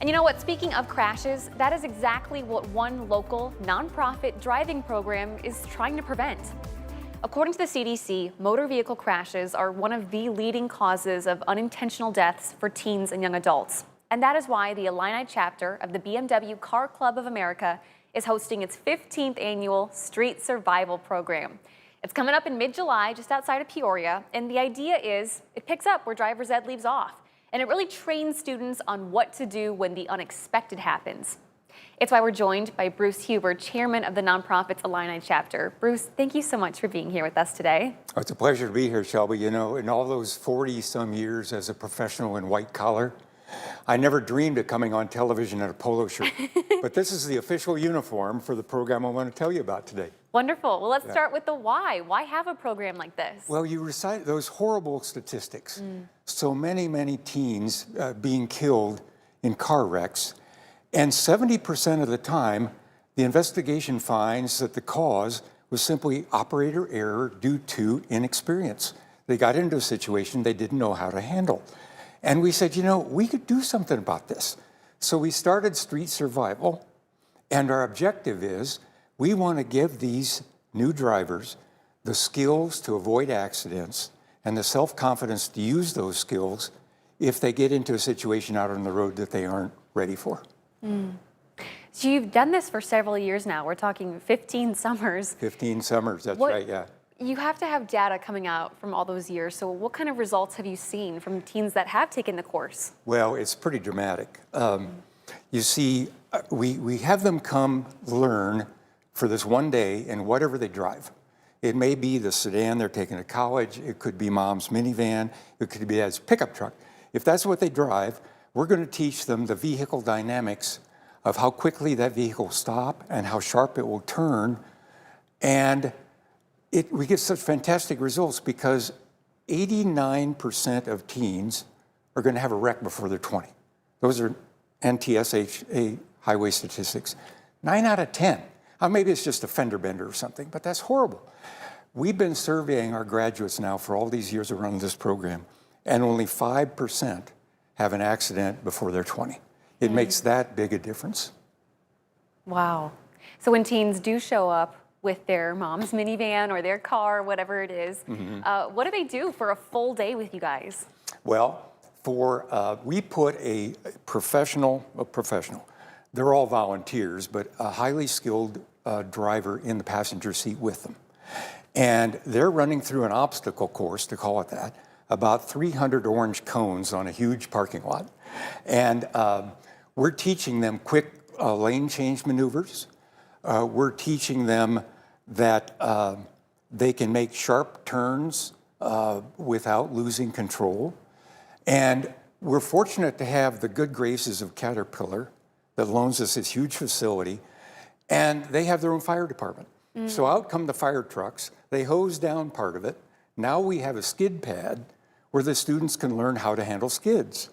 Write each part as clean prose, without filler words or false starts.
You know what, speaking of crashes, that is exactly what one local nonprofit driving program is trying to prevent. According to the CDC, motor vehicle crashes are one of the leading causes of unintentional deaths for teens and young adults. And that is why the Illini chapter of the BMW Car Club of America is hosting its 15th annual Street Survival Program. It's coming up in mid-July, just outside of Peoria, and the idea is it picks up where driver's ed leaves off, and it really trains students on what to do when the unexpected happens. It's why we're joined by Bruce Huber, chairman of the nonprofit's Illini chapter. Bruce, thank you so much for being here with us today. Oh, it's a pleasure to be here, Shelby. You know, in all those 40-some years as a professional in white collar, I never dreamed of coming on television in a polo shirt. But this is the official uniform for the program I want to tell you about today. Wonderful. Well, let's start with the why. Why have a program like this? Well, you recite those horrible statistics. So many teens being killed in car wrecks. And 70% of the time, the investigation finds that the cause was simply operator error due to inexperience. They got into a situation they didn't know how to handle. And we said, you know, we could do something about this. So we started Street Survival, and our objective is we want to give these new drivers the skills to avoid accidents and the self-confidence to use those skills if they get into a situation out on the road that they aren't ready for. So you've done this for several years now. We're talking 15 summers. 15 summers, that's right, yeah. You have to have data coming out from all those years. So what kind of results have you seen from teens that have taken the course? Well, it's pretty dramatic. You see, we have them come learn for this one day in whatever they drive. It may be the sedan they're taking to college. It could be mom's minivan. It could be dad's pickup truck. If that's what they drive, we're going to teach them the vehicle dynamics of how quickly that vehicle will stop and how sharp it will turn. And we get such fantastic results because 89% of teens are going to have a wreck before they're 20. Those are NTSA highway statistics. 9 out of 10. Maybe it's just a fender bender or something, but that's horrible. We've been surveying our graduates now for all these years around this program, and only 5% have an accident before they're 20. It makes that big a difference. Wow. So when teens do show up with their mom's minivan or their car, whatever it is, what do they do for a full day with you guys? Well, we put a professional, they're all volunteers, but a highly skilled driver in the passenger seat with them. And they're running through an obstacle course, to call it that, about 300 orange cones on a huge parking lot. And we're teaching them quick lane change maneuvers. We're teaching them that they can make sharp turns without losing control. And we're fortunate to have the good graces of Caterpillar that loans us this huge facility, and they have their own fire department. So out come the fire trucks, they hose down part of it. Now we have a skid pad where the students can learn how to handle skids.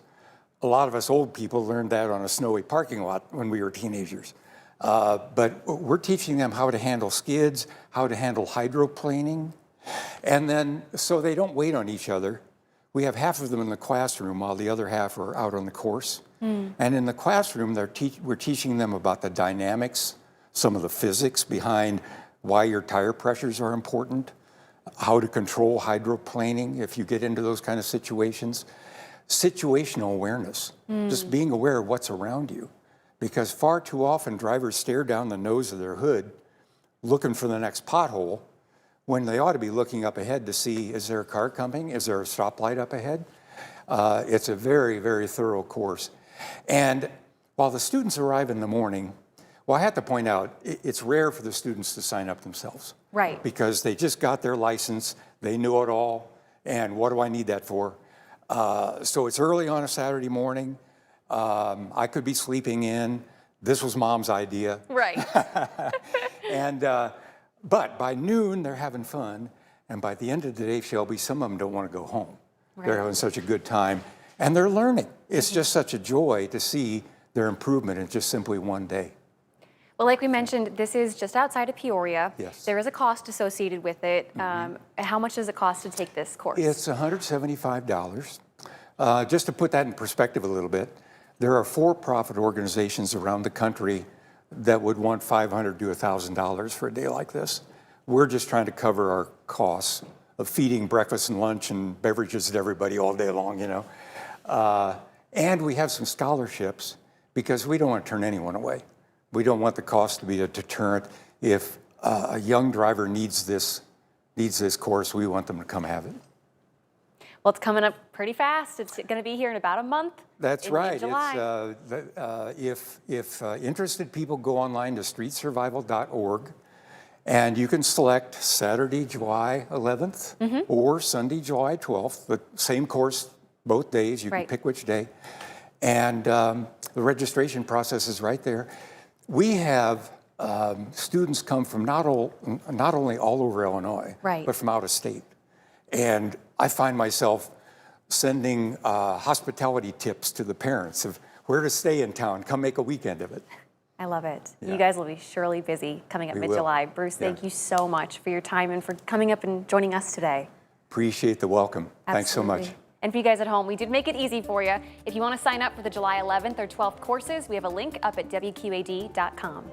A lot of us old people learned that on a snowy parking lot when we were teenagers. But we're teaching them how to handle skids, how to handle hydroplaning, and then so they don't wait on each other. We have half of them in the classroom while the other half are out on the course. And in the classroom, we're teaching them about the dynamics, some of the physics behind why your tire pressures are important, how to control hydroplaning if you get into those kind of situations, situational awareness, just being aware of what's around you. Because far too often drivers stare down the nose of their hood looking for the next pothole when they ought to be looking up ahead to see, is there a car coming? Is there a stoplight up ahead? It's a very thorough course. And while the students arrive in the morning, well, I have to point out, it's rare for the students to sign up themselves. Right. Because they just got their license, they know it all, and what do I need that for? So it's early on a Saturday morning. I could be sleeping in. This was mom's idea. Right. And, but by noon, they're having fun. And by the end of the day, Shelby, some of them don't want to go home. Right. They're having such a good time. And they're learning. It's just such a joy to see their improvement in just simply one day. Well, like we mentioned, this is just outside of Peoria. Yes. There is a cost associated with it. How much does it cost to take this course? It's $175. Just to put that in perspective a little bit, There are for-profit organizations around the country that would want $500 to $1,000 for a day like this. We're just trying to cover our costs of feeding breakfast and lunch and beverages to everybody all day long, you know. And we have some scholarships because we don't want to turn anyone away. We don't want the cost to be a deterrent. If a young driver needs this course, we want them to come have it. Well, it's coming up pretty fast. It's going to be here in about a month. That's right. In July. If interested people go online to streetsurvival.org, and you can select Saturday, July 11th or Sunday, July 12th, the same course both days. You can pick which day. And the registration process is right there. We have students come from not only all over Illinois, but from out of state. And I find myself sending hospitality tips to the parents of where to stay in town. Come make a weekend of it. I love it. Yeah. You guys will be surely busy coming up mid-July. Bruce, thank you so much for your time and for coming up and joining us today. Appreciate the welcome. Thanks so much. And for you guys at home, we did make it easy for you. If you want to sign up for the July 11th or 12th courses, we have a link up at WQAD.com.